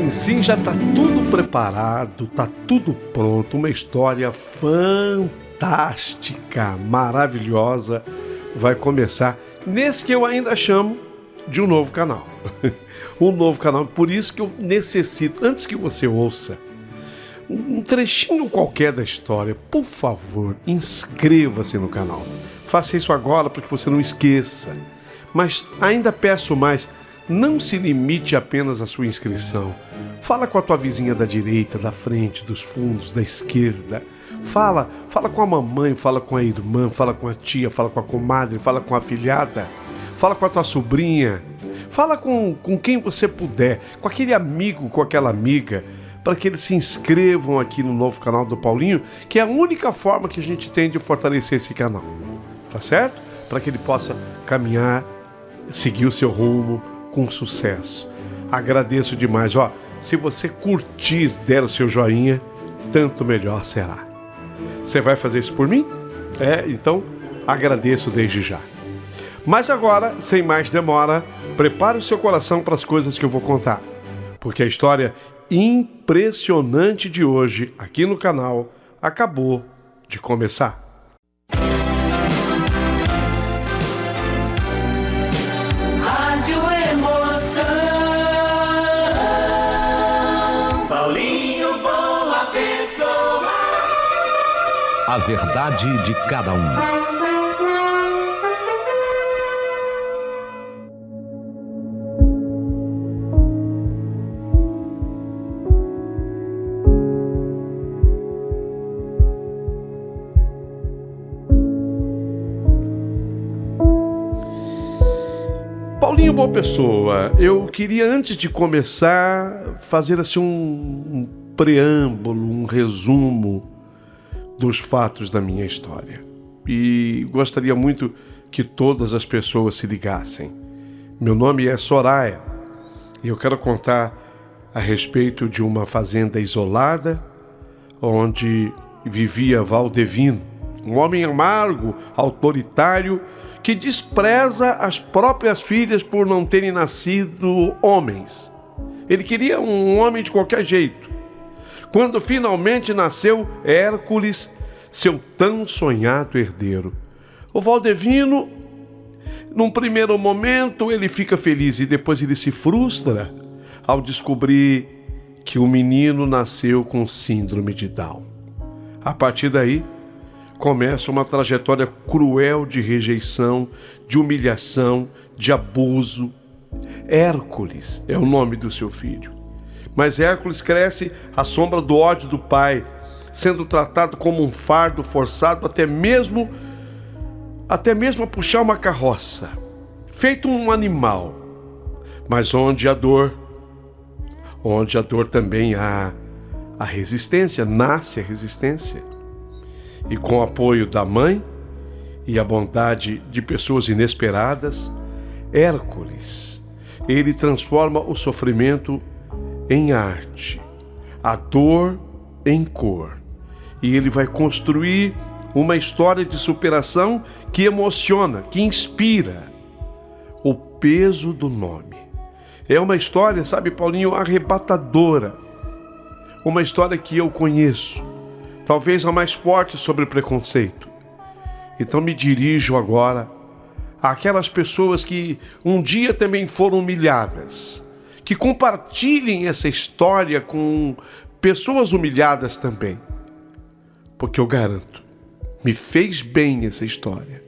Sim, já está tudo preparado, está tudo pronto. Uma história fantástica, maravilhosa, vai começar nesse que eu ainda chamo de um novo canal. Um novo canal, por isso que eu necessito, antes que você ouça um trechinho qualquer da história, por favor, inscreva-se no canal. Faça isso agora para que você não esqueça. Mas ainda peço mais, não se limite apenas à sua inscrição. Fala com a tua vizinha da direita, da frente, dos fundos, da esquerda. Fala com a mamãe, fala com a irmã, fala com a tia, fala com a comadre, fala com a afilhada. Fala com a tua sobrinha. Fala com quem você puder, com aquele amigo, com aquela amiga, para que eles se inscrevam aqui no novo canal do Paulinho, que é a única forma que a gente tem de fortalecer esse canal. Tá certo? Para que ele possa caminhar, seguir o seu rumo com sucesso. Agradeço demais. Se você curtir, der o seu joinha, tanto melhor será. Você vai fazer isso por mim? Então agradeço desde já. Mas agora, sem mais demora, prepare o seu coração para as coisas que eu vou contar, porque a história impressionante de hoje aqui no canal acabou de começar. Rádio Emoção, Paulinho Boa Pessoa. A verdade de cada um. Paulinho Boa Pessoa, eu queria, antes de começar, fazer assim um preâmbulo, um resumo dos fatos da minha história. E gostaria muito que todas as pessoas se ligassem. Meu nome é Soraya e eu quero contar a respeito de uma fazenda isolada onde vivia Valdevino, um homem amargo, autoritário, que despreza as próprias filhas por não terem nascido homens. Ele queria um homem de qualquer jeito. Quando finalmente nasceu Hércules, seu tão sonhado herdeiro, o Valdevino, num primeiro momento, ele fica feliz e depois ele se frustra ao descobrir que o menino nasceu com síndrome de Down. A partir daí, começa uma trajetória cruel de rejeição, de humilhação, de abuso. Hércules é o nome do seu filho. Mas Hércules cresce à sombra do ódio do pai, sendo tratado como um fardo forçado até mesmo a puxar uma carroça, feito um animal. Mas onde há dor também há a resistência, nasce a resistência. E com o apoio da mãe e a bondade de pessoas inesperadas, Hércules, ele transforma o sofrimento em arte, a dor em cor. E ele vai construir uma história de superação que emociona, que inspira. O peso do nome. É uma história, sabe, Paulinho, arrebatadora. Uma história que eu conheço. Talvez a mais forte sobre preconceito. Então me dirijo agora àquelas pessoas que um dia também foram humilhadas, que compartilhem essa história com pessoas humilhadas também. Porque eu garanto, me fez bem essa história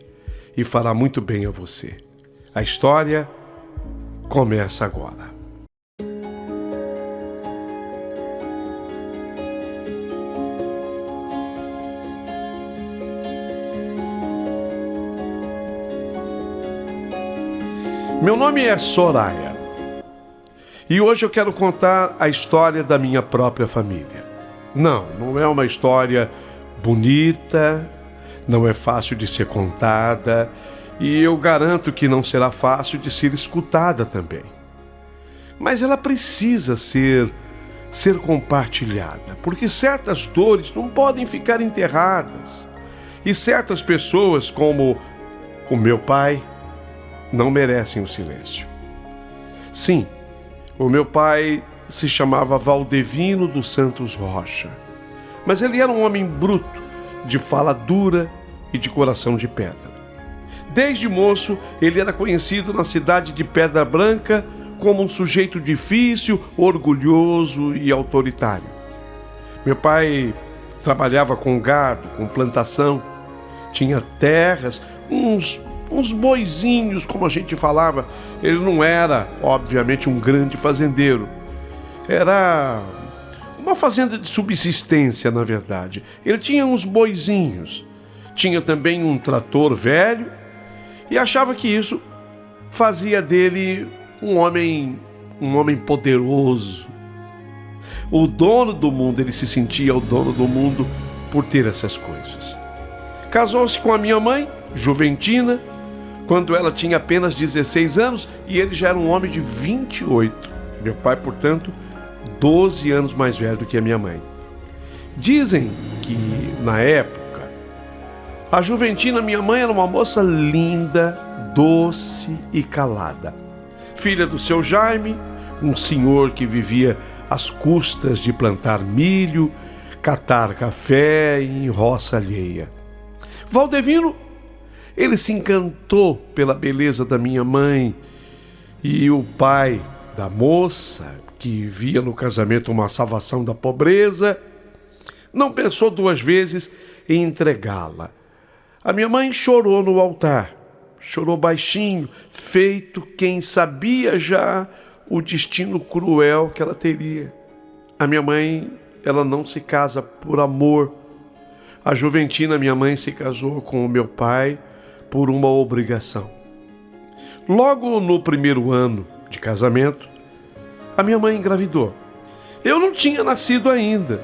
e fará muito bem a você. A história começa agora. Meu nome é Soraya e hoje eu quero contar a história da minha própria família. Não é uma história bonita, não é fácil de ser contada e eu garanto que não será fácil de ser escutada também. Mas ela precisa ser ser compartilhada, porque certas dores não podem ficar enterradas. E certas pessoas, como o meu pai, não merecem o silêncio. Sim, o meu pai se chamava Valdevino dos Santos Rocha, mas ele era um homem bruto, de fala dura e de coração de pedra. Desde moço, ele era conhecido na cidade de Pedra Branca como um sujeito difícil, orgulhoso e autoritário. Meu pai trabalhava com gado, com plantação, tinha terras, uns boizinhos, como a gente falava. Ele não era, obviamente, um grande fazendeiro. Era uma fazenda de subsistência, na verdade. Ele tinha uns boizinhos, tinha também um trator velho e achava que isso fazia dele um homem poderoso. O dono do mundo, ele se sentia o dono do mundo por ter essas coisas. Casou-se com a minha mãe, Juventina, quando ela tinha apenas 16 anos e ele já era um homem de 28. Meu pai, portanto, 12 anos mais velho do que a minha mãe. Dizem que, na época, a Juventina, minha mãe, era uma moça linda, doce e calada. Filha do seu Jaime, um senhor que vivia às custas de plantar milho, catar café em roça alheia. Valdevino, ele se encantou pela beleza da minha mãe, e o pai da moça, que via no casamento uma salvação da pobreza, não pensou duas vezes em entregá-la. A minha mãe chorou no altar, chorou baixinho, feito quem sabia já o destino cruel que ela teria. A minha mãe, ela não se casa por amor. A Juventina, minha mãe, se casou com o meu pai por uma obrigação. Logo no primeiro ano de casamento, a minha mãe engravidou. Eu não tinha nascido ainda.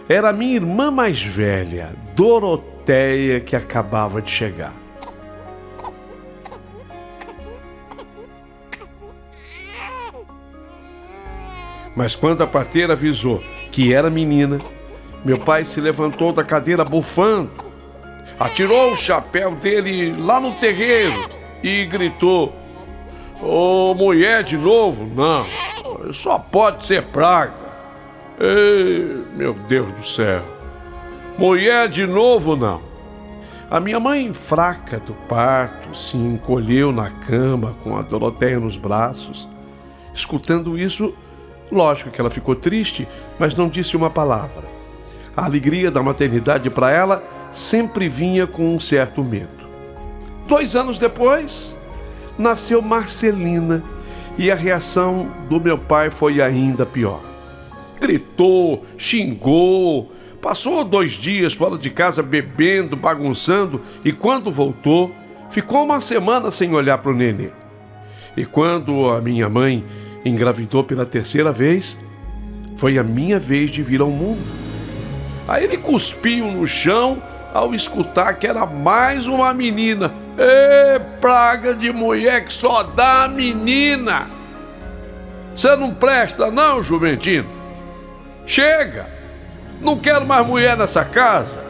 Era a minha irmã mais velha, Doroteia, que acabava de chegar. Mas quando a parteira avisou que era menina, meu pai se levantou da cadeira bufando, atirou o chapéu dele lá no terreiro e gritou: "Ô, mulher de novo? Não, só pode ser praga. Ei, meu Deus do céu, mulher de novo não." A minha mãe, fraca do parto, se encolheu na cama com a Doroteia nos braços. Escutando isso, lógico que ela ficou triste, mas não disse uma palavra. A alegria da maternidade para ela sempre vinha com um certo medo. 2 anos depois, nasceu Marcelina e a reação do meu pai foi ainda pior. Gritou, xingou, passou 2 dias fora de casa bebendo, bagunçando e quando voltou, ficou 1 semana sem olhar para o nenê. E quando a minha mãe engravidou pela 3ª vez, foi a minha vez de vir ao mundo. Aí ele cuspiu no chão ao escutar que era mais uma menina. Ê, praga de mulher que só dá menina! Você não presta não, Juventino? Chega! Não quero mais mulher nessa casa.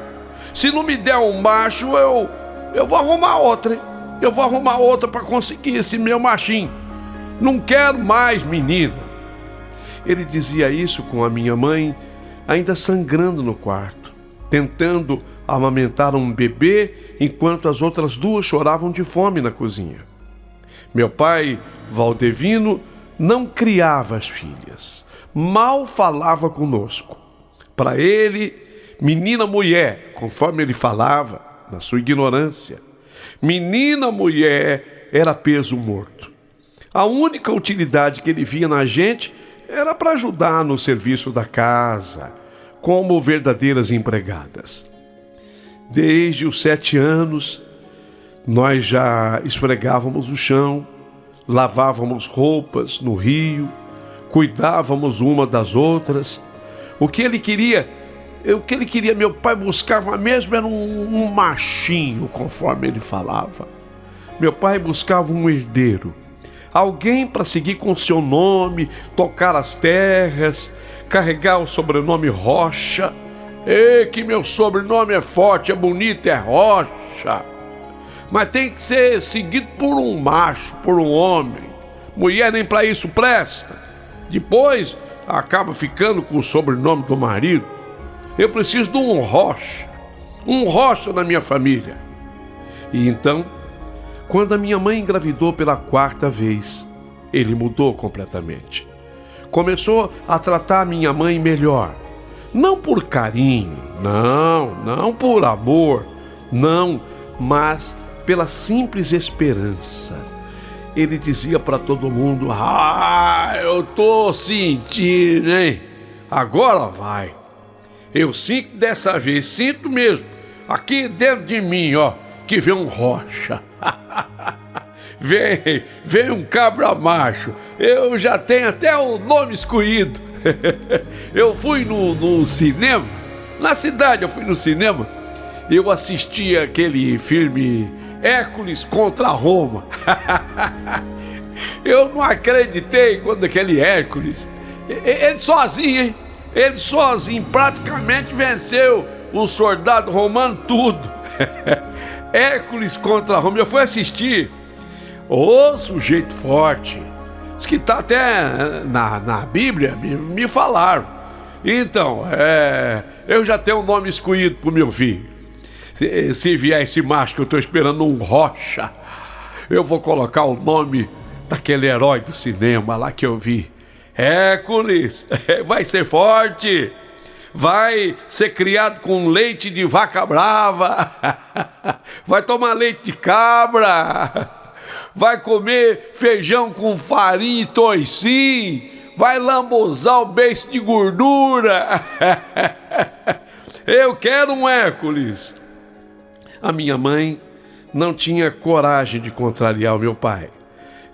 Se não me der um macho, eu vou arrumar outra, hein? Eu vou arrumar outra para conseguir esse meu machinho. Não quero mais menina. Ele dizia isso com a minha mãe ainda sangrando no quarto, tentando amamentar um bebê enquanto as outras 2 choravam de fome na cozinha. Meu pai, Valdevino, não criava as filhas, mal falava conosco. Para ele, menina mulher, conforme ele falava, na sua ignorância, menina mulher era peso morto. A única utilidade que ele via na gente era para ajudar no serviço da casa, como verdadeiras empregadas. Desde os 7 anos, nós já esfregávamos o chão, lavávamos roupas no rio, cuidávamos uma das outras. O que ele queria, meu pai buscava mesmo era um machinho, conforme ele falava. Meu pai buscava um herdeiro. Alguém para seguir com seu nome, tocar as terras, carregar o sobrenome Rocha. Ei, que meu sobrenome é forte, é bonito, é Rocha. Mas tem que ser seguido por um macho, por um homem. Mulher nem para isso presta. Depois acaba ficando com o sobrenome do marido. Eu preciso de um Rocha na minha família. E então, quando a minha mãe engravidou pela 4ª vez, ele mudou completamente. Começou a tratar a minha mãe melhor. Não por carinho, não por amor, não, mas pela simples esperança. Ele dizia para todo mundo: eu tô sentindo, hein? Agora vai. Eu sinto dessa vez, sinto mesmo. Aqui dentro de mim, ó, que vem um Rocha. Vem um cabra macho. Eu já tenho até o nome escolhido. Eu fui no cinema, na cidade eu fui no cinema. Eu assisti aquele filme Hércules contra Roma. Eu não acreditei quando aquele Hércules, ele sozinho, hein? Ele sozinho praticamente venceu o soldado romano tudo. Hércules contra Roma, eu fui assistir. Ô, sujeito forte. Diz que tá até na Bíblia, me falaram. Então, eu já tenho um nome escolhido pro meu filho. Se vier esse macho que eu tô esperando, um Rocha, eu vou colocar o nome daquele herói do cinema lá que eu vi. Hércules, vai ser forte, vai ser criado com leite de vaca brava, vai tomar leite de cabra, vai comer feijão com farinha e toicinho, vai lambuzar o beiço de gordura. Eu quero um Hércules. A minha mãe não tinha coragem de contrariar o meu pai.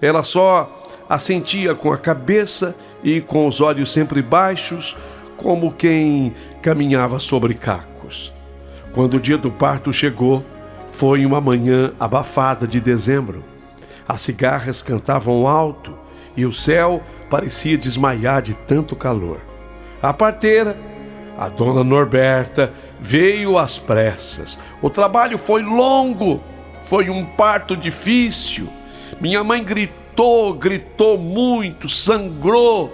Ela só assentia com a cabeça e com os olhos sempre baixos, como quem caminhava sobre cacos. Quando o dia do parto chegou, foi uma manhã abafada de dezembro. As cigarras cantavam alto e o céu parecia desmaiar de tanto calor. A parteira, a dona Norberta, veio às pressas. O trabalho foi longo, foi um parto difícil. Minha mãe gritou muito, sangrou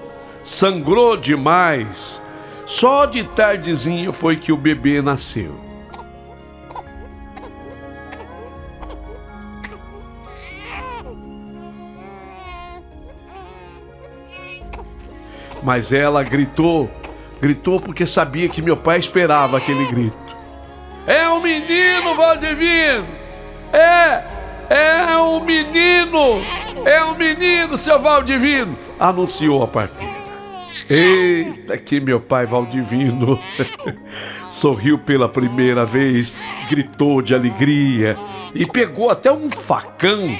demais. Só de tardezinha foi que o bebê nasceu. Mas ela gritou porque sabia que meu pai esperava aquele grito. É um menino, Valdivino! É um menino! É um menino, seu Valdivino! Anunciou a parteira. Eita, que meu pai Valdivino sorriu pela primeira vez, gritou de alegria e pegou até um facão.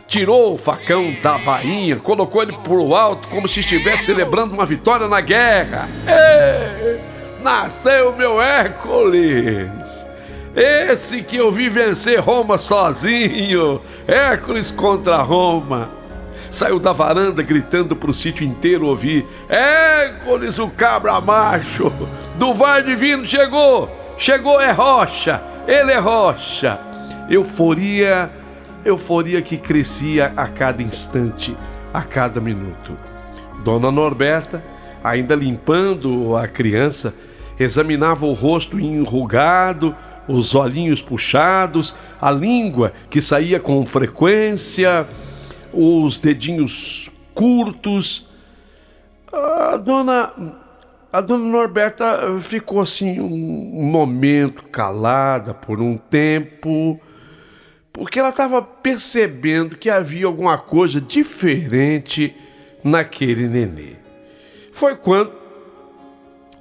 Tirou o facão da bainha, colocou ele pro alto como se estivesse celebrando uma vitória na guerra. Ei, nasceu meu Hércules! Esse que eu vi vencer Roma sozinho, Hércules contra Roma. Saiu da varanda gritando pro sítio inteiro ouvir: Hércules, o cabra macho do Valdivino chegou, é Rocha, ele é Rocha. Euforia que crescia a cada instante, a cada minuto. Dona Norberta, ainda limpando a criança, examinava o rosto enrugado, os olhinhos puxados, a língua que saía com frequência, os dedinhos curtos. A dona Norberta ficou assim um momento calada por um tempo, porque ela estava percebendo que havia alguma coisa diferente naquele nenê. Foi quando,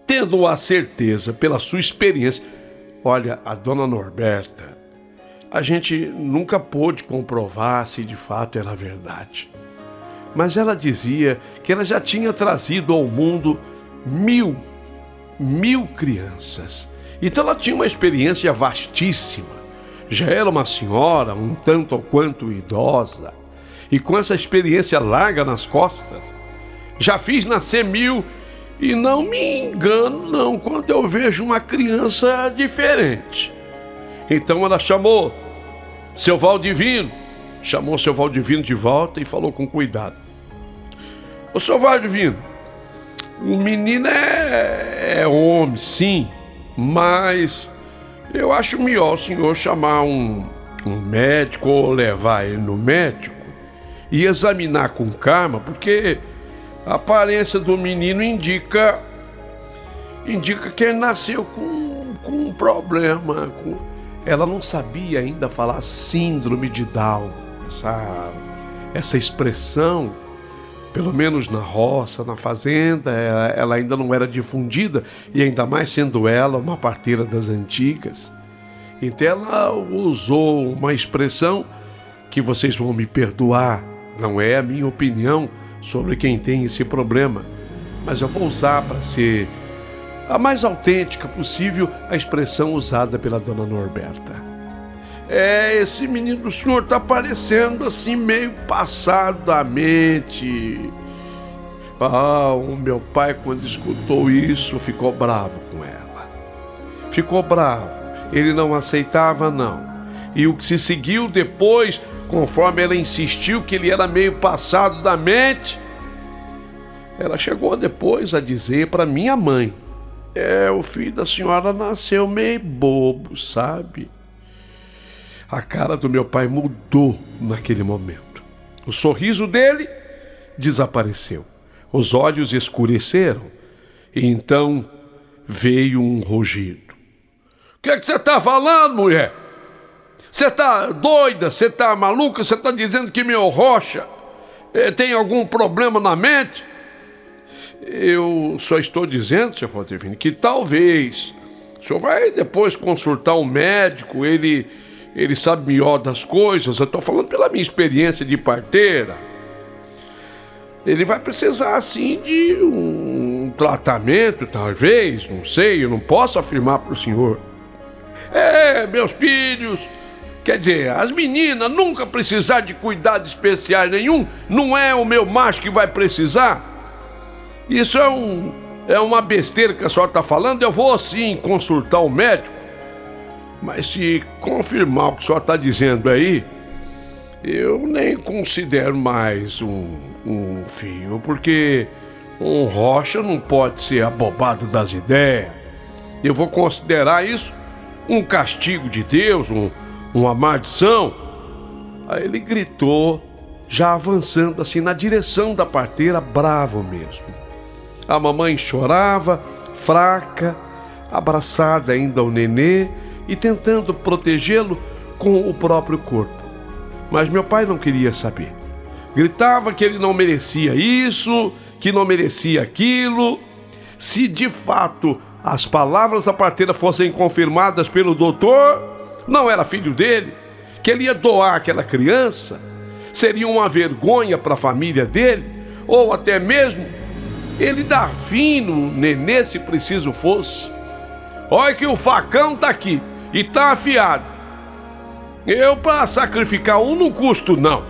tendo a certeza pela sua experiência, olha, a dona Norberta, a gente nunca pôde comprovar se de fato era verdade. Mas ela dizia que ela já tinha trazido ao mundo mil crianças. Então ela tinha uma experiência vastíssima. Já era uma senhora um tanto ou quanto idosa. e com essa experiência larga nas costas, já fiz nascer 1000 e não me engano não quando eu vejo uma criança diferente. Então ela chamou seu Valdivino, chamou seu Valdivino de volta e falou com cuidado: ô seu Valdivino, o menino é homem, sim, mas eu acho melhor o senhor chamar um médico ou levar ele no médico e examinar com calma, porque a aparência do menino indica que ele nasceu com um problema. Ela não sabia ainda falar síndrome de Down, essa expressão, pelo menos na roça, na fazenda, ela ainda não era difundida, e ainda mais sendo ela uma parteira das antigas. Então ela usou uma expressão que vocês vão me perdoar, não é a minha opinião sobre quem tem esse problema, mas eu vou usar para ser a mais autêntica possível a expressão usada pela dona Norberta. Esse menino do senhor tá parecendo assim meio passado da mente. O meu pai, quando escutou isso, ficou bravo com ela. Ficou bravo. Ele não aceitava, não. E o que se seguiu depois, conforme ela insistiu que ele era meio passado da mente, ela chegou depois a dizer para minha mãe: o filho da senhora nasceu meio bobo, sabe? A cara do meu pai mudou naquele momento. O sorriso dele desapareceu. Os olhos escureceram. E então veio um rugido. O que você está falando, mulher? Você está doida? Você está maluca? Você está dizendo que meu Rocha tem algum problema na mente? Eu só estou dizendo, seu Valdivino, que talvez o senhor vai depois consultar um médico, ele sabe melhor das coisas. Eu estou falando pela minha experiência de parteira. Ele vai precisar, assim, de um tratamento, talvez, não sei, eu não posso afirmar para o senhor. Meus filhos, quer dizer, as meninas nunca precisar de cuidados especiais nenhum, não é o meu macho que vai precisar. Isso é uma besteira que a senhora está falando. Eu vou sim consultar o médico, mas se confirmar o que a senhora está dizendo aí, eu nem considero mais um filho, porque um Rocha não pode ser abobado das ideias. Eu vou considerar isso um castigo de Deus, uma maldição. Aí ele gritou, já avançando assim na direção da parteira, bravo mesmo. A mamãe chorava, fraca, abraçada ainda ao nenê e tentando protegê-lo com o próprio corpo. Mas meu pai não queria saber. Gritava que ele não merecia isso, que não merecia aquilo. Se de fato as palavras da parteira fossem confirmadas pelo doutor, não era filho dele, que ele ia doar aquela criança, seria uma vergonha para a família dele, ou até mesmo ele dar fim no nenê se preciso fosse. Olha que o facão tá aqui e tá afiado. Eu para sacrificar não custo não.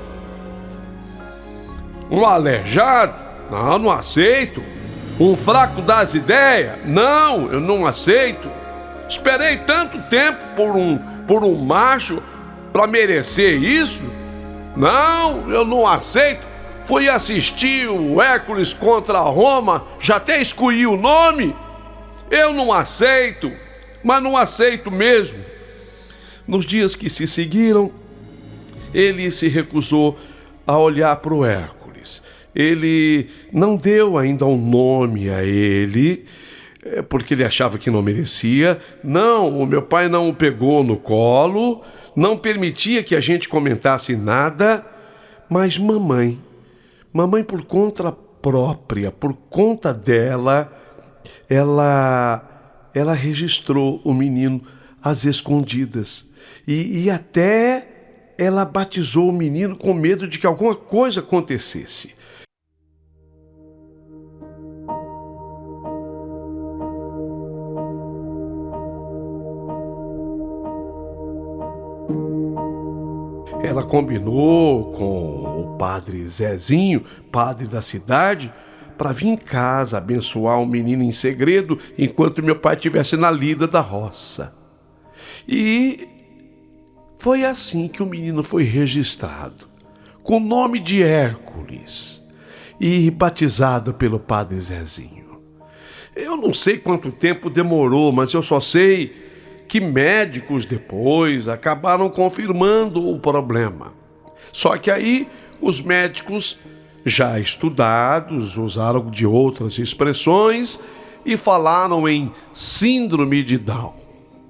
Um aleijado? Não aceito. Um fraco das ideias? Não, eu não aceito. Esperei tanto tempo por um macho para merecer isso? Não, eu não aceito. Fui assistir o Hércules contra Roma, já até escolhi o nome. Eu não aceito, mas não aceito mesmo. Nos dias que se seguiram, ele se recusou a olhar para o Hércules. Ele não deu ainda um nome a ele, porque ele achava que não merecia. Não, o meu pai não o pegou no colo, não permitia que a gente comentasse nada, mas mamãe por conta própria, por conta dela, ela registrou o menino às escondidas. E até ela batizou o menino com medo de que alguma coisa acontecesse. Ela combinou com o padre Zezinho, padre da cidade, para vir em casa abençoar o menino em segredo enquanto meu pai estivesse na lida da roça. E foi assim que o menino foi registrado, com o nome de Hércules e batizado pelo padre Zezinho. Eu não sei quanto tempo demorou, mas eu só sei que médicos depois acabaram confirmando o problema. Só que aí os médicos, já estudados, usaram de outras expressões e falaram em síndrome de Down.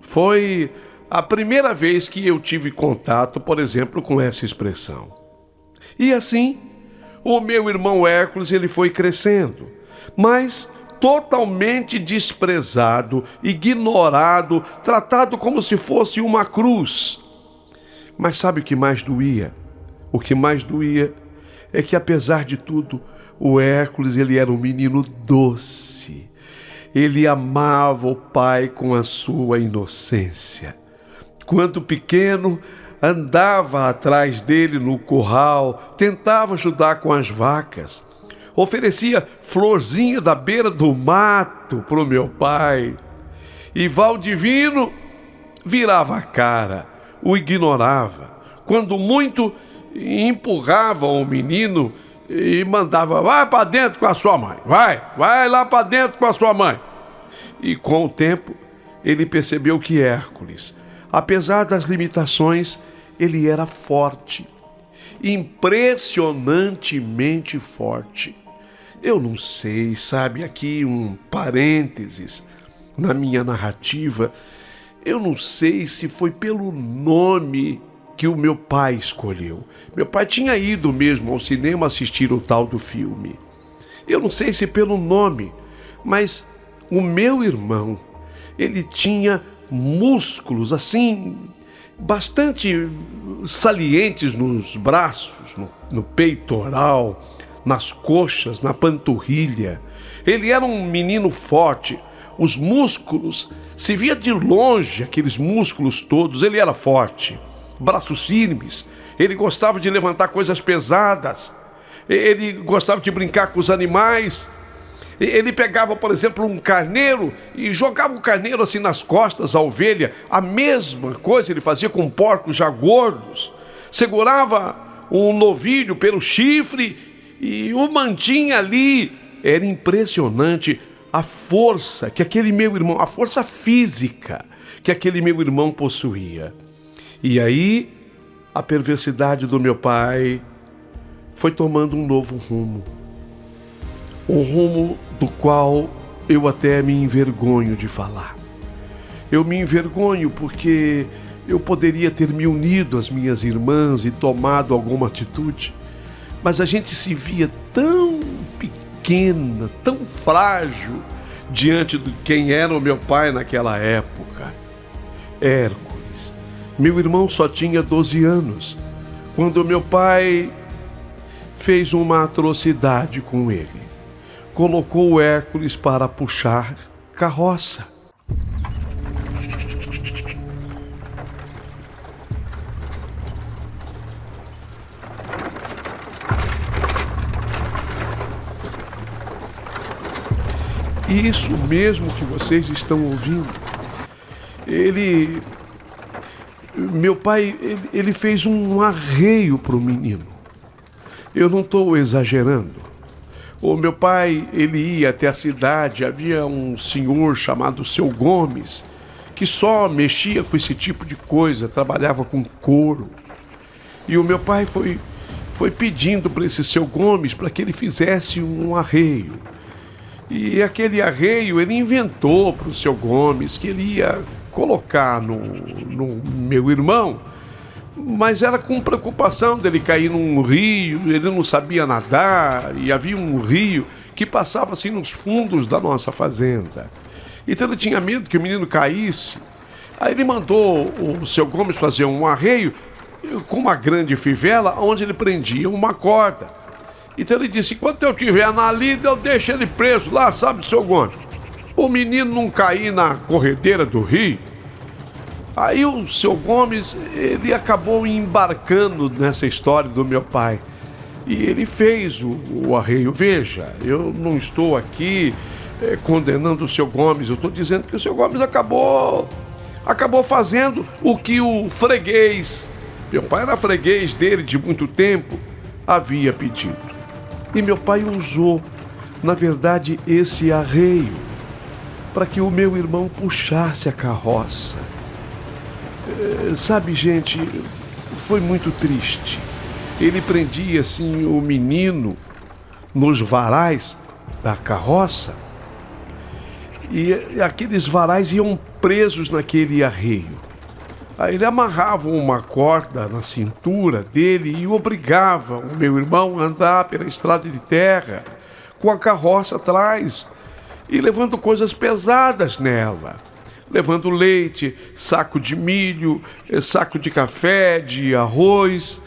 Foi a primeira vez que eu tive contato, por exemplo, com essa expressão. E assim, o meu irmão Hércules, ele foi crescendo, mas totalmente desprezado, ignorado, tratado como se fosse uma cruz. Mas sabe o que mais doía? O que mais doía é que, apesar de tudo, o Hércules, ele era um menino doce. Ele amava o pai com a sua inocência. Quando pequeno, andava atrás dele no curral, tentava ajudar com as vacas, oferecia florzinha da beira do mato para o meu pai. E Valdivino virava a cara, o ignorava. Quando muito, empurrava o menino e mandava: vai para dentro com a sua mãe, vai lá para dentro com a sua mãe. E com o tempo, ele percebeu que Hércules, apesar das limitações, ele era forte, impressionantemente forte. Eu não sei, sabe, aqui um parênteses na minha narrativa, eu não sei se foi pelo nome que o meu pai escolheu. Meu pai tinha ido mesmo ao cinema assistir o tal do filme. Eu não sei se pelo nome, mas o meu irmão, ele tinha músculos assim, bastante salientes nos braços, no peitoral, nas coxas, na panturrilha. Ele era um menino forte. Os músculos, se via de longe aqueles músculos todos, ele era forte. Braços firmes, ele gostava de levantar coisas pesadas, ele gostava de brincar com os animais. Ele pegava, por exemplo, um carneiro e jogava o carneiro assim nas costas, a ovelha. A mesma coisa ele fazia com porcos já gordos. Segurava um novilho pelo chifre e o mantinha ali. Era impressionante a força que aquele meu irmão, a força física que aquele meu irmão possuía. E aí, a perversidade do meu pai foi tomando um novo rumo. Um rumo do qual eu até me envergonho de falar. Eu me envergonho porque eu poderia ter me unido às minhas irmãs e tomado alguma atitude, mas a gente se via tão pequena, tão frágil diante de quem era o meu pai naquela época. Hércules. Meu irmão só tinha 12 anos quando meu pai fez uma atrocidade com ele. Colocou o Hércules para puxar carroça. Isso mesmo que vocês estão ouvindo. Meu pai, ele fez um arreio para o menino. Eu não estou exagerando. O meu pai, ele ia até a cidade, havia um senhor chamado Seu Gomes, que só mexia com esse tipo de coisa, trabalhava com couro. E o meu pai foi pedindo para esse Seu Gomes para que ele fizesse um arreio. E aquele arreio ele inventou para o Seu Gomes que ele ia colocar no meu irmão, mas era com preocupação dele cair num rio. Ele não sabia nadar e havia um rio que passava assim nos fundos da nossa fazenda. Então ele tinha medo que o menino caísse. Aí ele mandou o Seu Gomes fazer um arreio com uma grande fivela onde ele prendia uma corda. Então ele disse: enquanto eu estiver na lida, eu deixo ele preso lá, sabe, Seu Gomes? O menino não cair na corredeira do rio. Aí o Seu Gomes, ele acabou embarcando nessa história do meu pai. e ele fez o arreio. Veja, eu não estou aqui condenando o seu Gomes, eu estou dizendo que o seu Gomes acabou fazendo o que o freguês, meu pai era freguês dele de muito tempo, havia pedido. E meu pai usou, na verdade, esse arreio para que o meu irmão puxasse a carroça. Sabe, gente, foi muito triste. Ele prendia assim o menino nos varais da carroça e aqueles varais iam presos naquele arreio. Aí ele amarrava uma corda na cintura dele e obrigava o meu irmão a andar pela estrada de terra com a carroça atrás e levando coisas pesadas nela. Levando leite, saco de milho, saco de café, de arroz.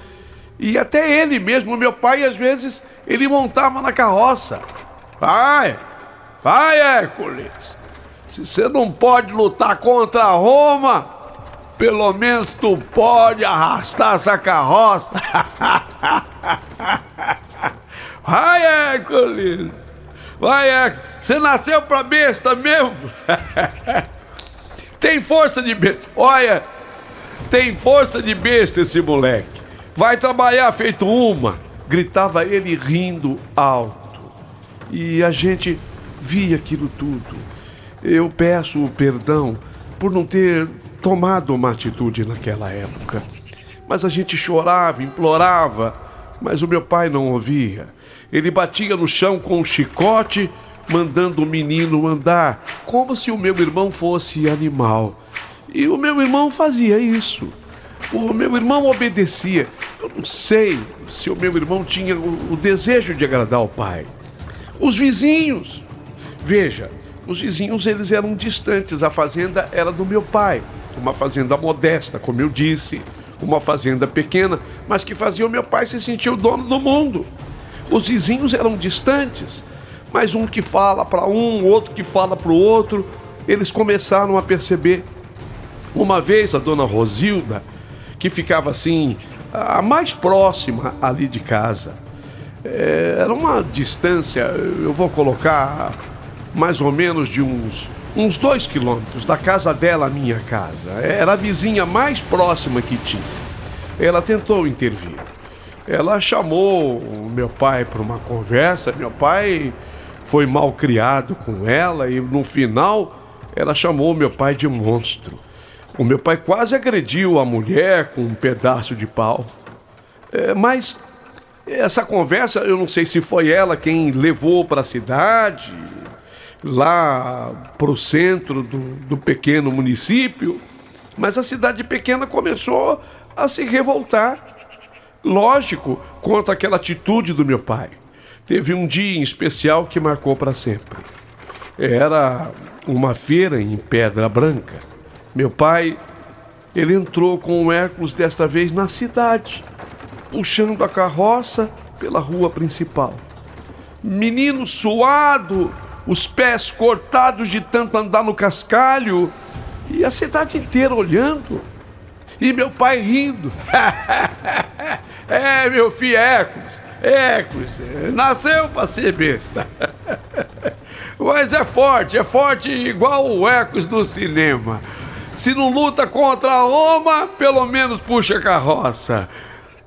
E até ele mesmo, meu pai, às vezes, ele montava na carroça. Vai, Hércules. Se você não pode lutar contra Roma, pelo menos tu pode arrastar essa carroça. Vai, Hércules. Vai, Hércules. Você nasceu pra besta mesmo? Tem força de besta. Olha, tem força de besta esse moleque. Vai trabalhar feito uma. Gritava ele rindo alto. E a gente via aquilo tudo. Eu peço perdão por não ter tomado uma atitude naquela época. Mas a gente chorava, implorava, mas o meu pai não ouvia. Ele batia no chão com um chicote, mandando o menino andar, como se o meu irmão fosse animal. E o meu irmão fazia isso. O meu irmão obedecia. Eu não sei se o meu irmão tinha o desejo de agradar o pai. Os vizinhos. Veja, os vizinhos eles eram distantes. A fazenda era do meu pai. Uma fazenda modesta, como eu disse. Uma fazenda pequena, mas que fazia o meu pai se sentir o dono do mundo. Os vizinhos eram distantes. Mas um que fala para um, outro que fala para o outro. Eles começaram a perceber. Uma vez a dona Rosilda, que ficava assim, a mais próxima ali de casa, era uma distância, eu vou colocar mais ou menos de uns 2 quilômetros da casa dela à minha casa. Era a vizinha mais próxima que tinha. Ela tentou intervir. Ela chamou o meu pai para uma conversa. Meu pai foi mal criado com ela e no final ela chamou meu pai de monstro. O meu pai quase agrediu a mulher com um pedaço de pau. Mas essa conversa, eu não sei se foi ela quem levou para a cidade, lá para o centro do pequeno município, mas a cidade pequena começou a se revoltar, lógico, contra aquela atitude do meu pai. Teve um dia em especial que marcou para sempre. Era uma feira em Pedra Branca. Meu pai, ele entrou com o Hércules desta vez na cidade, puxando a carroça pela rua principal. Menino suado, os pés cortados de tanto andar no cascalho, e a cidade inteira olhando. E meu pai rindo. Meu filho Hércules, nasceu para ser besta. Mas é forte igual o Hércules do cinema. Se não luta contra Roma, pelo menos puxa a carroça.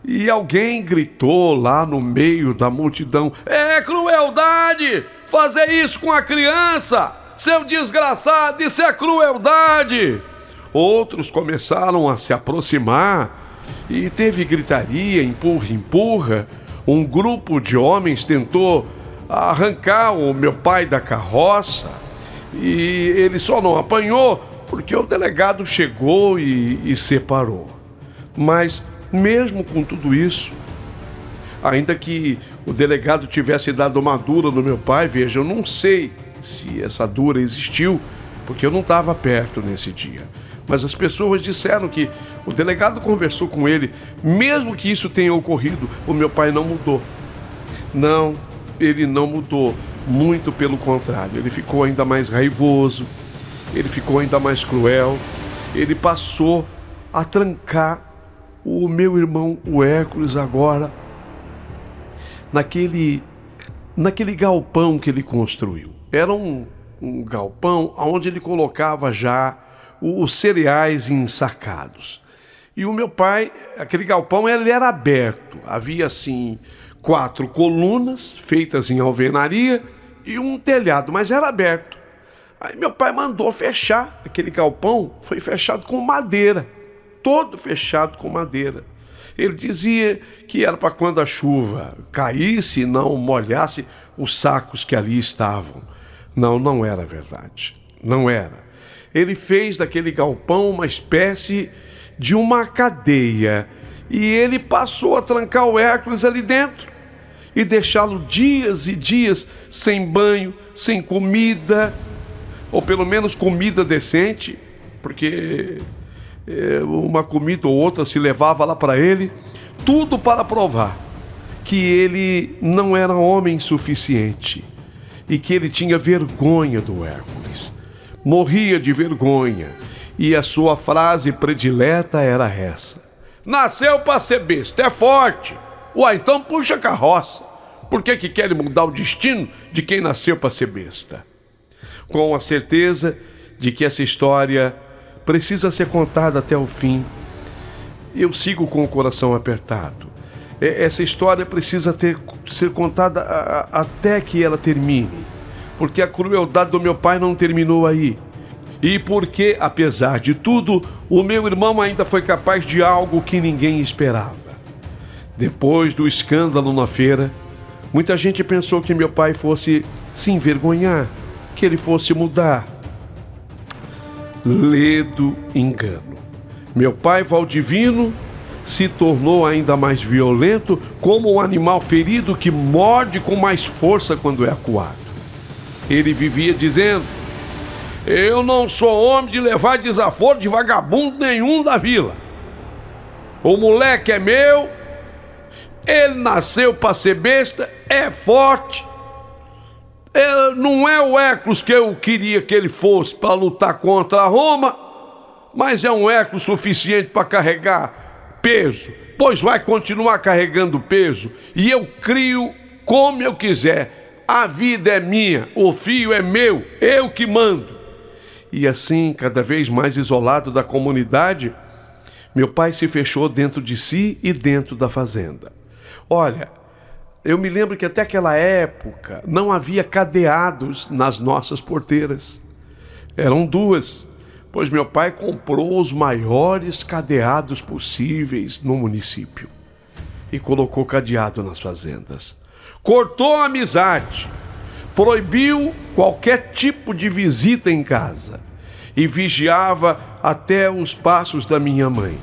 E alguém gritou lá no meio da multidão: é crueldade fazer isso com a criança! Seu desgraçado, isso é crueldade! Outros começaram a se aproximar e teve gritaria, empurra. Um grupo de homens tentou arrancar o meu pai da carroça e ele só não apanhou porque o delegado chegou e separou. Mas mesmo com tudo isso, ainda que o delegado tivesse dado uma dura no meu pai, veja, eu não sei se essa dura existiu, porque eu não estava perto nesse dia. Mas as pessoas disseram que o delegado conversou com ele, mesmo que isso tenha ocorrido, o meu pai não mudou. Não, ele não mudou, muito pelo contrário, ele ficou ainda mais raivoso, ele ficou ainda mais cruel, ele passou a trancar o meu irmão, o Hércules, agora naquele galpão que ele construiu. Era um galpão onde ele colocava já os cereais ensacados. E o meu pai, aquele galpão, ele era aberto. Havia, assim, 4 colunas feitas em alvenaria e um telhado, mas era aberto. Aí meu pai mandou fechar. Aquele galpão foi fechado com madeira, todo fechado com madeira. Ele dizia que era para quando a chuva caísse, não molhasse os sacos que ali estavam. Não era verdade. Não era. Ele fez daquele galpão uma espécie de uma cadeia. E ele passou a trancar o Hércules ali dentro e deixá-lo dias e dias sem banho, sem comida, ou pelo menos comida decente, porque uma comida ou outra se levava lá para ele, tudo para provar que ele não era homem suficiente e que ele tinha vergonha do Hércules. Morria de vergonha, e a sua frase predileta era essa: nasceu para ser besta, é forte. Uai, então puxa a carroça. Por que querem mudar o destino de quem nasceu para ser besta? Com a certeza de que essa história precisa ser contada até o fim, eu sigo com o coração apertado. Essa história precisa ser contada até que ela termine, porque a crueldade do meu pai não terminou aí. E porque, apesar de tudo, o meu irmão ainda foi capaz de algo que ninguém esperava. Depois do escândalo na feira, muita gente pensou que meu pai fosse se envergonhar, que ele fosse mudar. Ledo engano. Meu pai Valdivino se tornou ainda mais violento, como um animal ferido que morde com mais força quando é acuado. Ele vivia dizendo: eu não sou homem de levar desaforo de vagabundo nenhum da vila. O moleque é meu, ele nasceu para ser besta, é forte. Não é o Hércules que eu queria que ele fosse para lutar contra a Roma, mas é um Hércules suficiente para carregar peso, pois vai continuar carregando peso, e eu crio como eu quiser. A vida é minha, o fio é meu, eu que mando. E assim, cada vez mais isolado da comunidade, meu pai se fechou dentro de si e dentro da fazenda. Olha, eu me lembro que até aquela época não havia cadeados nas nossas porteiras. Eram 2, pois meu pai comprou os maiores cadeados possíveis no município e colocou cadeado nas fazendas. Cortou a amizade, proibiu qualquer tipo de visita em casa e vigiava até os passos da minha mãe.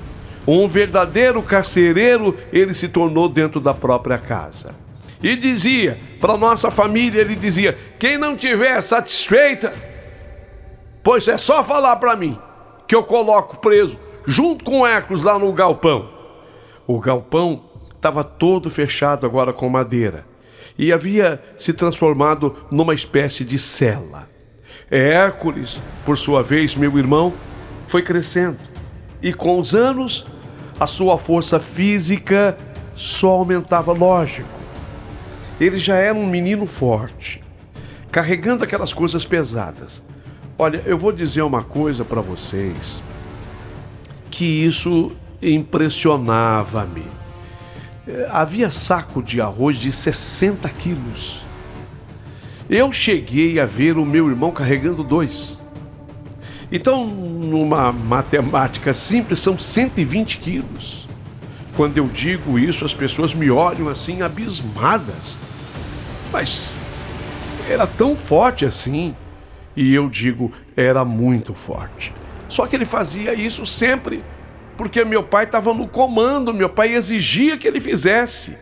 Um verdadeiro carcereiro ele se tornou dentro da própria casa. E dizia, para nossa família, ele dizia: quem não tiver satisfeita, pois é só falar para mim, que eu coloco preso, junto com o Hércules lá no galpão. O galpão estava todo fechado agora com madeira e havia se transformado numa espécie de cela. Hércules, por sua vez, meu irmão, foi crescendo, e com os anos a sua força física só aumentava, lógico. Ele já era um menino forte, carregando aquelas coisas pesadas. Olha, eu vou dizer uma coisa para vocês, que isso impressionava-me. Havia saco de arroz de 60 quilos. Eu cheguei a ver o meu irmão carregando 2. Então, numa matemática simples, são 120 quilos. Quando eu digo isso, as pessoas me olham assim, abismadas. Mas era tão forte assim? E eu digo, era muito forte. Só que ele fazia isso sempre, porque meu pai estava no comando, meu pai exigia que ele fizesse.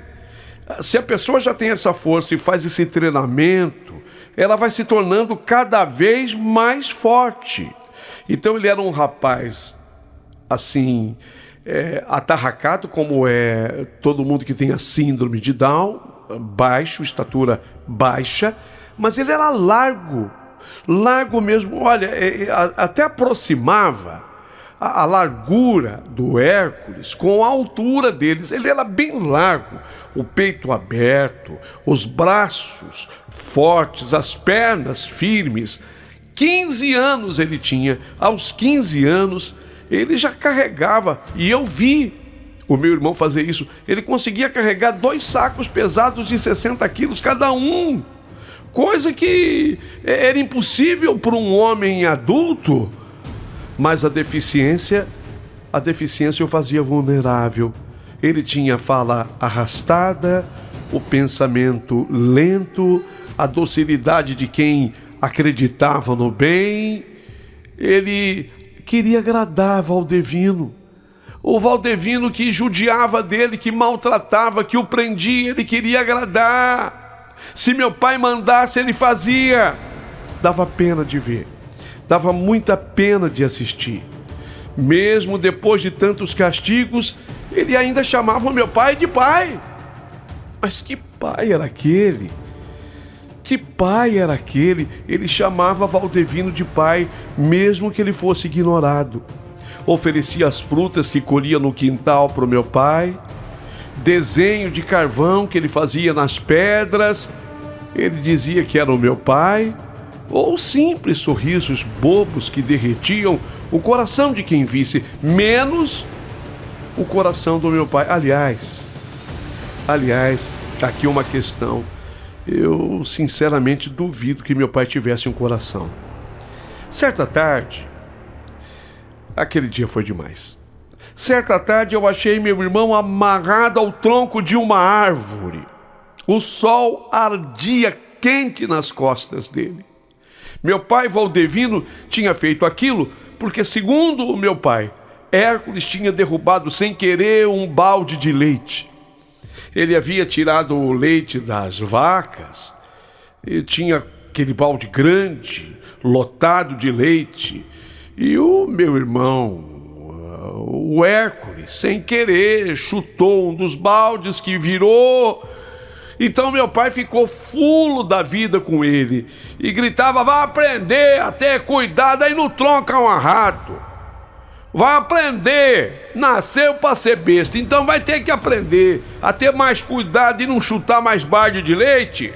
Se a pessoa já tem essa força e faz esse treinamento, ela vai se tornando cada vez mais forte. Então ele era um rapaz, assim, atarracado, como é todo mundo que tem a síndrome de Down, baixo, estatura baixa, mas ele era largo mesmo. Olha, até aproximava a largura do Hércules com a altura deles. Ele era bem largo, o peito aberto, os braços fortes, as pernas firmes. 15 anos ele tinha. Aos 15 anos ele já carregava, e eu vi o meu irmão fazer isso. Ele conseguia carregar 2 sacos pesados de 60 quilos cada um, coisa que era impossível para um homem adulto. Mas a deficiência o fazia vulnerável. Ele tinha a fala arrastada, o pensamento lento, a docilidade de quem acreditava no bem. Ele queria agradar Valdevino. O Valdevino que judiava dele, que maltratava, que o prendia, ele queria agradar. Se meu pai mandasse, ele fazia. Dava pena de ver. Dava muita pena de assistir. Mesmo depois de tantos castigos, ele ainda chamava o meu pai de pai. Mas que pai era aquele? Que pai era aquele? Ele chamava Valdevino de pai, mesmo que ele fosse ignorado. Oferecia as frutas que colhia no quintal para o meu pai, desenho de carvão que ele fazia nas pedras. Ele dizia que era o meu pai, ou simples sorrisos bobos que derretiam o coração de quem visse, menos o coração do meu pai. Aliás, aqui uma questão. Eu sinceramente duvido que meu pai tivesse um coração. Certa tarde, aquele dia foi demais. Certa tarde eu achei meu irmão amarrado ao tronco de uma árvore. O sol ardia quente nas costas dele. Meu pai Valdevino tinha feito aquilo porque, segundo o meu pai, Hércules tinha derrubado sem querer um balde de leite. Ele havia tirado o leite das vacas e tinha aquele balde grande, lotado de leite. E o meu irmão, o Hércules, sem querer, chutou um dos baldes que virou. Então meu pai ficou fulo da vida com ele e gritava: vai aprender a ter cuidado aí no tronco amarrado. Vai aprender, nasceu para ser besta, então vai ter que aprender a ter mais cuidado e não chutar mais balde de leite.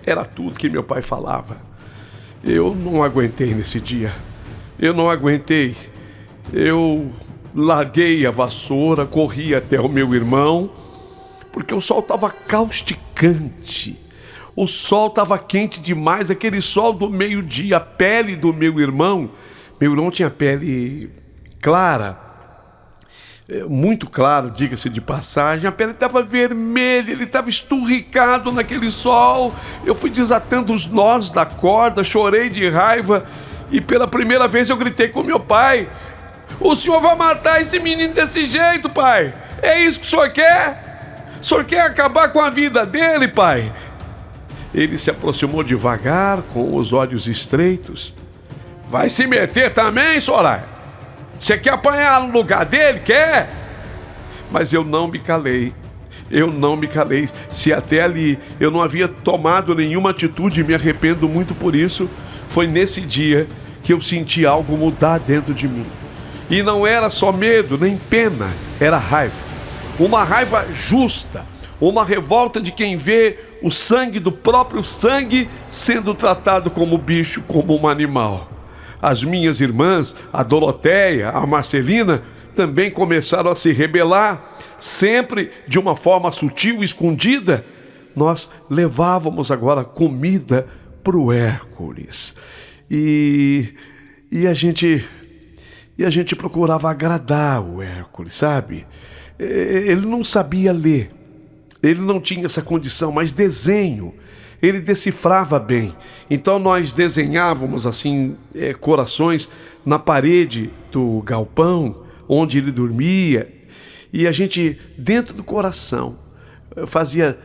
Era tudo que meu pai falava. Eu não aguentei nesse dia. Eu não aguentei. Eu larguei a vassoura, corri até o meu irmão, porque o sol estava causticante. O sol estava quente demais, aquele sol do meio-dia. A pele do meu irmão tinha pele clara, muito clara, diga-se de passagem. A pele estava vermelha, ele estava esturricado naquele sol. Eu fui desatando os nós da corda, chorei de raiva e pela primeira vez eu gritei com meu pai: o senhor vai matar esse menino desse jeito, pai? É isso que o senhor quer? O senhor quer acabar com a vida dele, pai? Ele se aproximou devagar, com os olhos estreitos. Vai se meter também, Soraya? Você quer apanhar no lugar dele? Quer? Mas eu não me calei. Se até ali eu não havia tomado nenhuma atitude, me arrependo muito por isso. Foi nesse dia que eu senti algo mudar dentro de mim. E não era só medo, nem pena, era raiva. Uma raiva justa, uma revolta de quem vê o sangue do próprio sangue sendo tratado como bicho, como um animal. As minhas irmãs, a Doroteia, a Marcelina, também começaram a se rebelar, sempre de uma forma sutil e escondida. Nós levávamos agora comida para o Hércules. E a gente procurava agradar o Hércules, sabe? Ele não sabia ler, ele não tinha essa condição, mas desenho ele decifrava bem. Então nós desenhávamos assim corações na parede do galpão onde ele dormia, e a gente dentro do coração fazia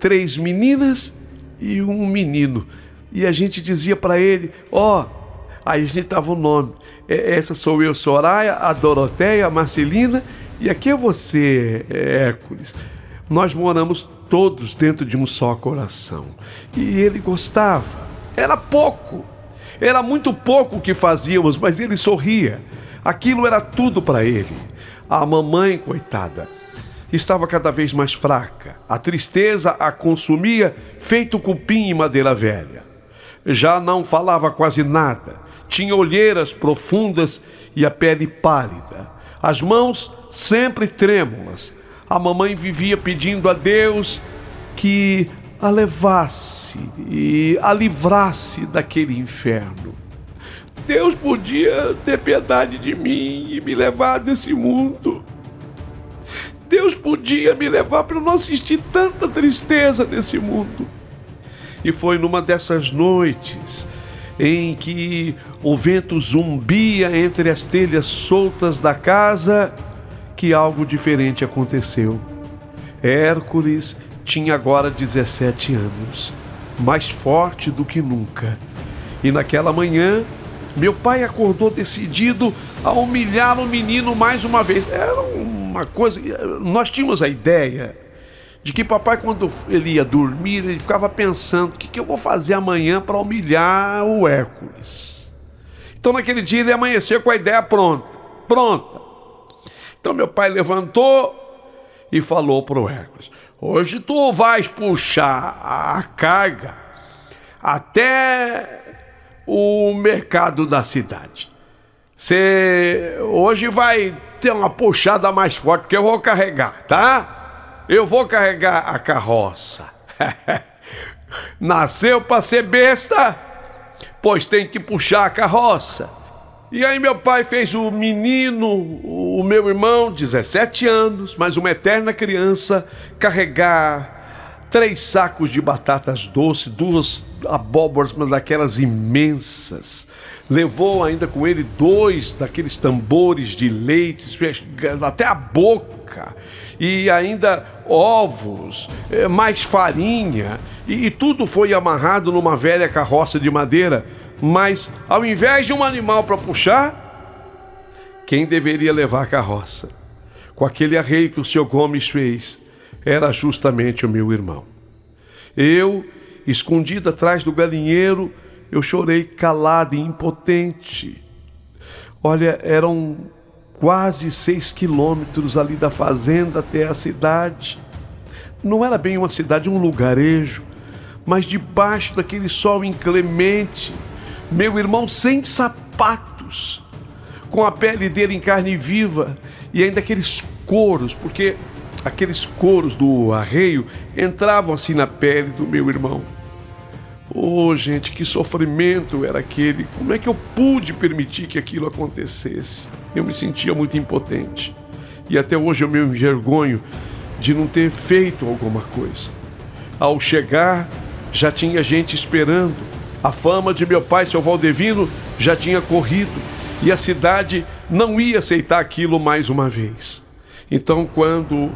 3 meninas e um menino, e a gente dizia para ele: aí a gente dava o nome: essa sou eu, Soraya, a Doroteia, a Marcelina, e aqui é você, Hércules. Nós moramos todos dentro de um só coração. E ele gostava. Era pouco. Era muito pouco o que fazíamos, mas ele sorria. Aquilo era tudo para ele. A mamãe, coitada, estava cada vez mais fraca. A tristeza a consumia, feito cupim em madeira velha. Já não falava quase nada. Tinha olheiras profundas e a pele pálida. As mãos sempre trêmulas. A mamãe vivia pedindo a Deus que a levasse e a livrasse daquele inferno. Deus podia ter piedade de mim e me levar desse mundo. Deus podia me levar para não assistir tanta tristeza nesse mundo. E foi numa dessas noites em que o vento zumbia entre as telhas soltas da casa que algo diferente aconteceu. Hércules tinha agora 17 anos, mais forte do que nunca. E naquela manhã, meu pai acordou decidido a humilhar o menino mais uma vez. Era uma coisa... Nós tínhamos a ideia de que papai, quando ele ia dormir, ele ficava pensando: o que eu vou fazer amanhã para humilhar o Hércules? Então naquele dia ele amanheceu com a ideia pronta. Então meu pai levantou e falou para o Hércules: hoje tu vais puxar a carga até o mercado da cidade. Você hoje vai ter uma puxada mais forte, porque eu vou carregar, tá? Eu vou carregar a carroça. Nasceu para ser besta, pois tem que puxar a carroça. E aí meu pai fez o menino, o meu irmão, 17 anos, mas uma eterna criança, carregar 3 sacos de batatas doces, 2 abóboras, mas daquelas imensas. Levou ainda com ele 2 daqueles tambores de leite, até a boca, e ainda ovos, mais farinha, e tudo foi amarrado numa velha carroça de madeira. Mas ao invés de um animal para puxar, quem deveria levar a carroça, com aquele arreio que o Sr. Gomes fez, era justamente o meu irmão. Eu, escondido atrás do galinheiro, eu chorei calado e impotente. Olha, eram quase 6 quilômetros ali da fazenda até a cidade. Não era bem uma cidade, um lugarejo, mas debaixo daquele sol inclemente, meu irmão sem sapatos, com a pele dele em carne viva e ainda aqueles coros, porque aqueles coros do arreio entravam assim na pele do meu irmão. Oh, gente, que sofrimento era aquele! Como é que eu pude permitir que aquilo acontecesse? Eu me sentia muito impotente. E até hoje eu me envergonho de não ter feito alguma coisa. Ao chegar, já tinha gente esperando. A fama de meu pai, seu Valdevino, já tinha corrido. E a cidade não ia aceitar aquilo mais uma vez. Então, quando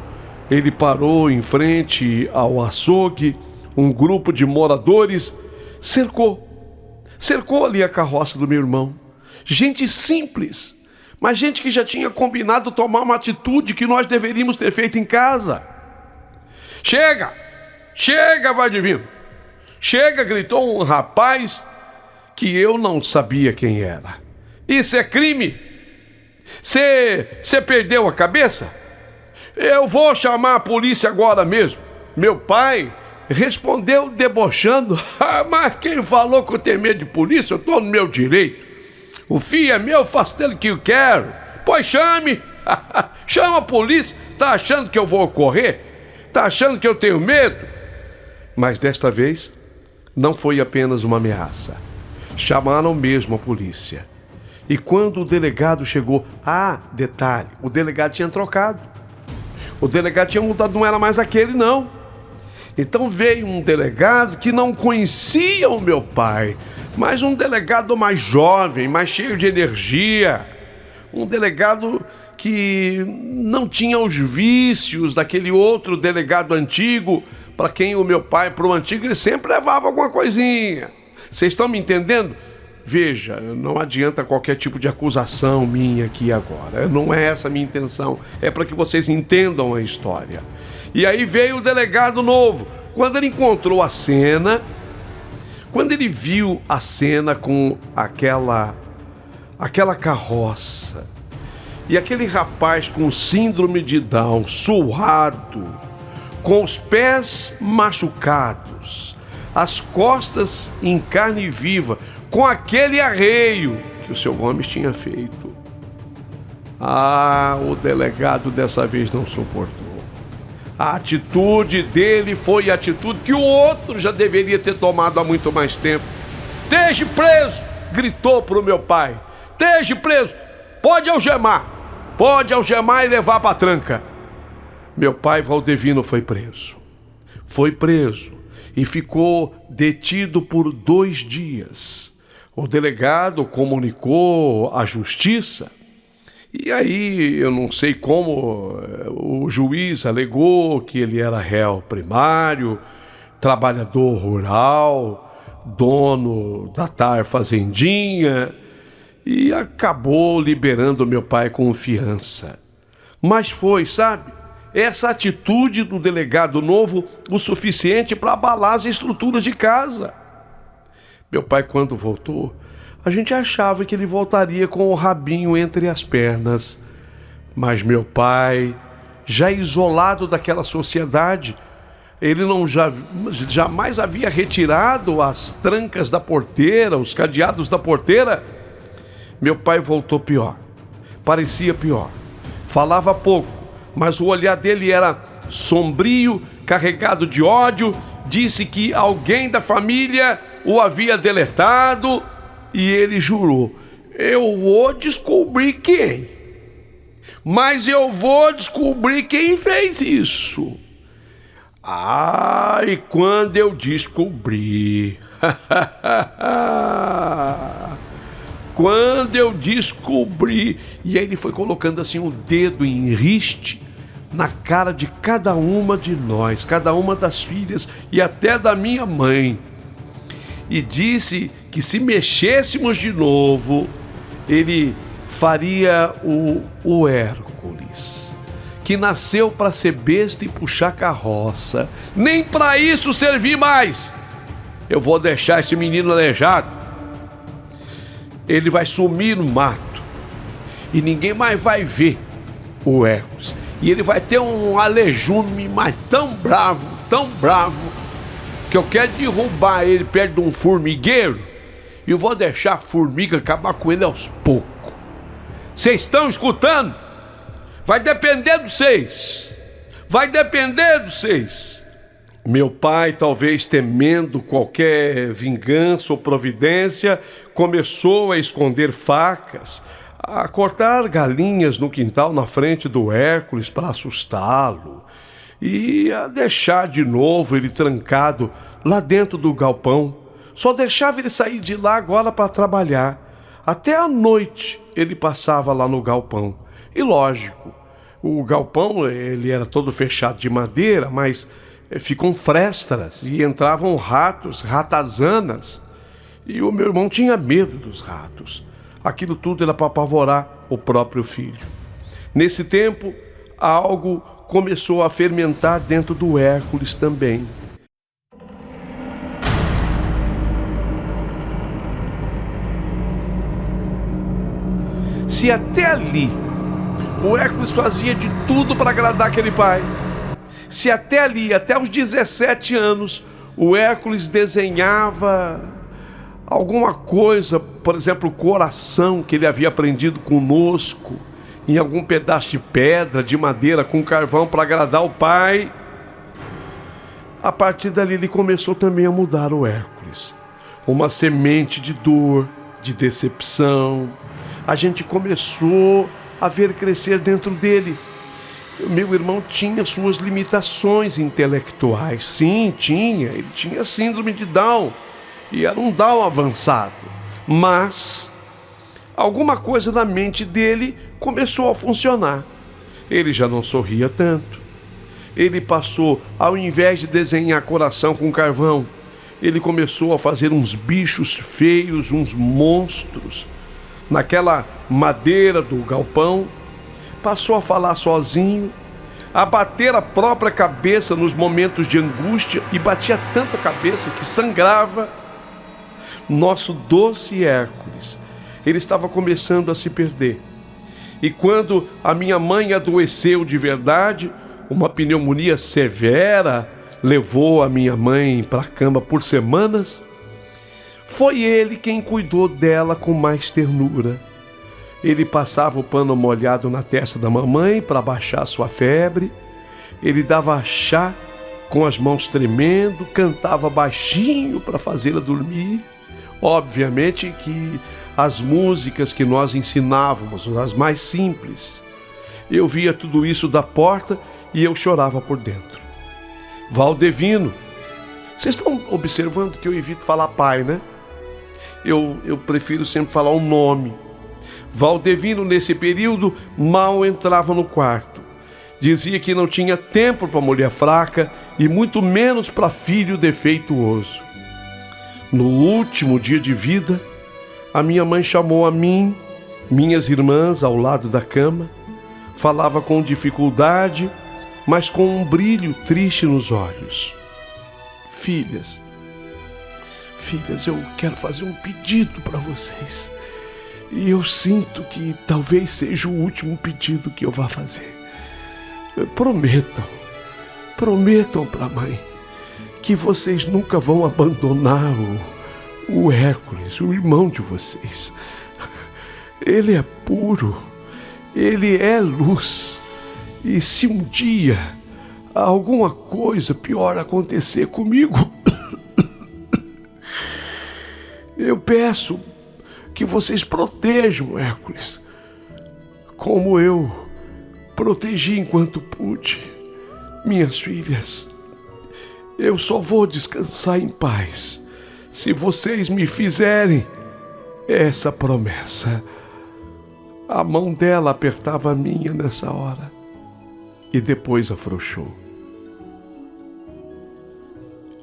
ele parou em frente ao açougue, um grupo de moradores cercou ali a carroça do meu irmão. Gente simples, mas gente que já tinha combinado tomar uma atitude que nós deveríamos ter feito em casa. Chega, Valdevino, chega, gritou um rapaz que eu não sabia quem era. Isso é crime? Você perdeu a cabeça? Eu vou chamar a polícia agora mesmo. Meu pai respondeu debochando: mas quem falou que eu tenho medo de polícia? Eu estou no meu direito. O filho é meu, eu faço dele o que eu quero. Pois chame. Chama a polícia. Tá achando que eu vou correr? Tá achando que eu tenho medo? Mas desta vez não foi apenas uma ameaça. Chamaram mesmo a polícia. E quando o delegado chegou... detalhe, o delegado tinha trocado. O delegado tinha mudado, não era mais aquele, não. Então veio um delegado que não conhecia o meu pai, mas um delegado mais jovem, mais cheio de energia. Um delegado que não tinha os vícios daquele outro delegado antigo, para quem o meu pai, para o antigo, ele sempre levava alguma coisinha. Vocês estão me entendendo? Veja, não adianta qualquer tipo de acusação minha aqui agora. Não é essa a minha intenção. É para que vocês entendam a história. E aí veio o delegado novo. Quando ele encontrou a cena, quando ele viu a cena com aquela carroça E aquele rapaz com síndrome de Down, suado, com os pés machucados, as costas em carne viva, com aquele arreio que o seu Gomes tinha feito. O delegado dessa vez não suportou. A atitude dele foi a atitude que o outro já deveria ter tomado há muito mais tempo. "Esteja preso!" gritou para o meu pai. "Esteja preso! Pode algemar e levar para a tranca." Meu pai Valdevino foi preso. Foi preso e ficou detido por 2 dias. O delegado comunicou à justiça. E aí, eu não sei como, o juiz alegou que ele era réu primário, trabalhador rural, dono da tal fazendinha, e acabou liberando meu pai com fiança. Mas foi, sabe, essa atitude do delegado novo o suficiente para abalar as estruturas de casa. Meu pai, quando voltou, a gente achava que ele voltaria com o rabinho entre as pernas. Mas meu pai, já isolado daquela sociedade, ele jamais havia retirado as trancas da porteira, os cadeados da porteira. Meu pai voltou pior, parecia pior, falava pouco, mas o olhar dele era sombrio, carregado de ódio. Disse que alguém da família o havia deletado. E ele jurou: "Eu vou descobrir quem. Mas eu vou descobrir quem fez isso." E quando eu descobri... Quando eu descobri... E aí ele foi colocando assim o dedo em riste na cara de cada uma de nós, cada uma das filhas e até da minha mãe. E disse que se mexêssemos de novo, ele faria o Hércules, que nasceu para ser besta e puxar carroça. Nem para isso servir mais. Eu vou deixar esse menino aleijado. Ele vai sumir no mato e ninguém mais vai ver o Hércules. E ele vai ter um aleijume mais tão bravo, que eu quero derrubar ele perto de um formigueiro e eu vou deixar a formiga acabar com ele aos poucos. Vocês estão escutando? Vai depender de vocês. Vai depender de vocês. Meu pai, talvez temendo qualquer vingança ou providência, começou a esconder facas, a cortar galinhas no quintal na frente do Hércules para assustá-lo e a deixar de novo ele trancado lá dentro do galpão. Só deixava ele sair de lá agora para trabalhar. Até à noite ele passava lá no galpão. E lógico, o galpão ele era todo fechado de madeira, mas ficam frestas e entravam ratos, ratazanas. E o meu irmão tinha medo dos ratos. Aquilo tudo era para apavorar o próprio filho. Nesse tempo, algo começou a fermentar dentro do Hércules também. Se até ali o Hércules fazia de tudo para agradar aquele pai, se até ali, até os 17 anos, o Hércules desenhava alguma coisa, por exemplo, o coração que ele havia aprendido conosco, em algum pedaço de pedra, de madeira, com carvão para agradar o pai, a partir dali ele começou também a mudar o Hércules. Uma semente de dor, de decepção. A gente começou a ver crescer dentro dele. Meu irmão tinha suas limitações intelectuais. Sim, tinha. Ele tinha síndrome de Down. E era um Down avançado. Mas alguma coisa na mente dele começou a funcionar. Ele já não sorria tanto. Ele passou, ao invés de desenhar coração com carvão, ele começou a fazer uns bichos feios, uns monstros. Naquela madeira do galpão, passou a falar sozinho, a bater a própria cabeça nos momentos de angústia, e batia tanta cabeça que sangrava. Nosso doce Hércules, ele estava começando a se perder. E quando a minha mãe adoeceu de verdade, uma pneumonia severa levou a minha mãe para a cama por semanas, foi ele quem cuidou dela com mais ternura. Ele passava o pano molhado na testa da mamãe para baixar sua febre. Ele dava chá com as mãos tremendo, cantava baixinho para fazê-la dormir. Obviamente que as músicas que nós ensinávamos, as mais simples. Eu via tudo isso da porta e eu chorava por dentro. Valdevino, vocês estão observando que eu evito falar pai, né? Eu prefiro sempre falar o nome. Valdevino, nesse período, mal entrava no quarto. Dizia que não tinha tempo para mulher fraca e muito menos para filho defeituoso. No último dia de vida, a minha mãe chamou a mim, minhas irmãs ao lado da cama, falava com dificuldade, mas com um brilho triste nos olhos. Filhas, eu quero fazer um pedido para vocês. E eu sinto que talvez seja o último pedido que eu vá fazer. Prometam para a mãe que vocês nunca vão abandonar o Hércules, o irmão de vocês. Ele é puro, ele é luz. E se um dia alguma coisa pior acontecer comigo, eu peço que vocês protejam Hércules, como eu protegi enquanto pude. Minhas filhas, eu só vou descansar em paz se vocês me fizerem essa promessa. A mão dela apertava a minha nessa hora e depois afrouxou.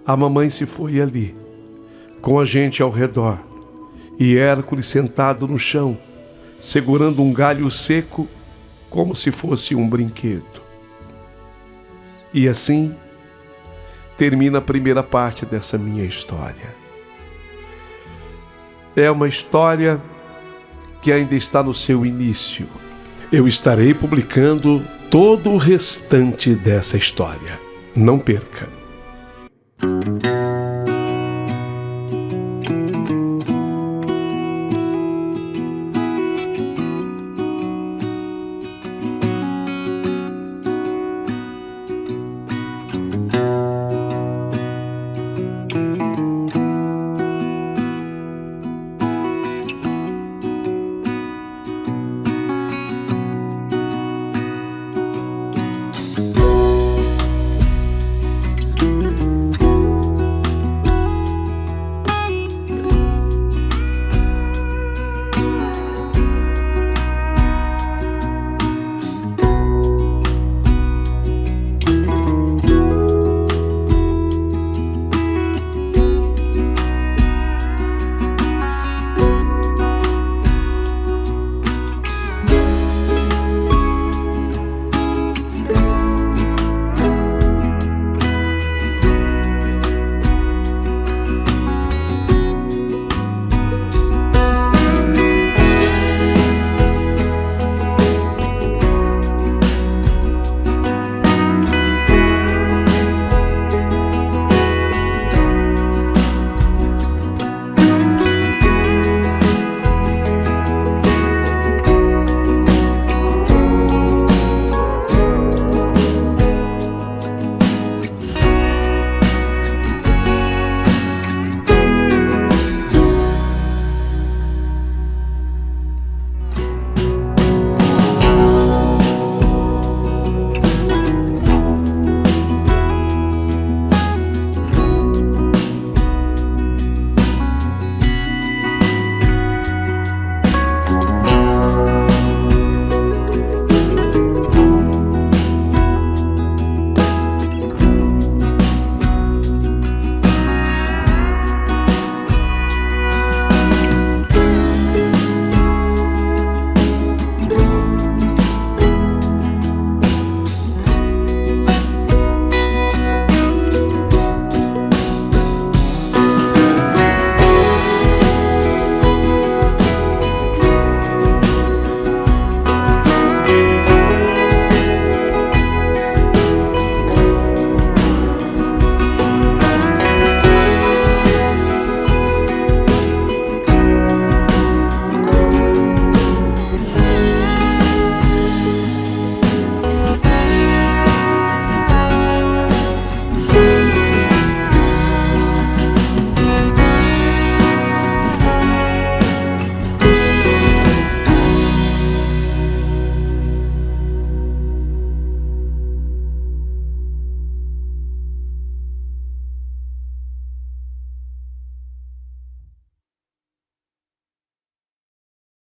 A mamãe se foi ali, com a gente ao redor, e Hércules sentado no chão, segurando um galho seco como se fosse um brinquedo. E assim termina a primeira parte dessa minha história. É uma história que ainda está no seu início. Eu estarei publicando todo o restante dessa história. Não perca!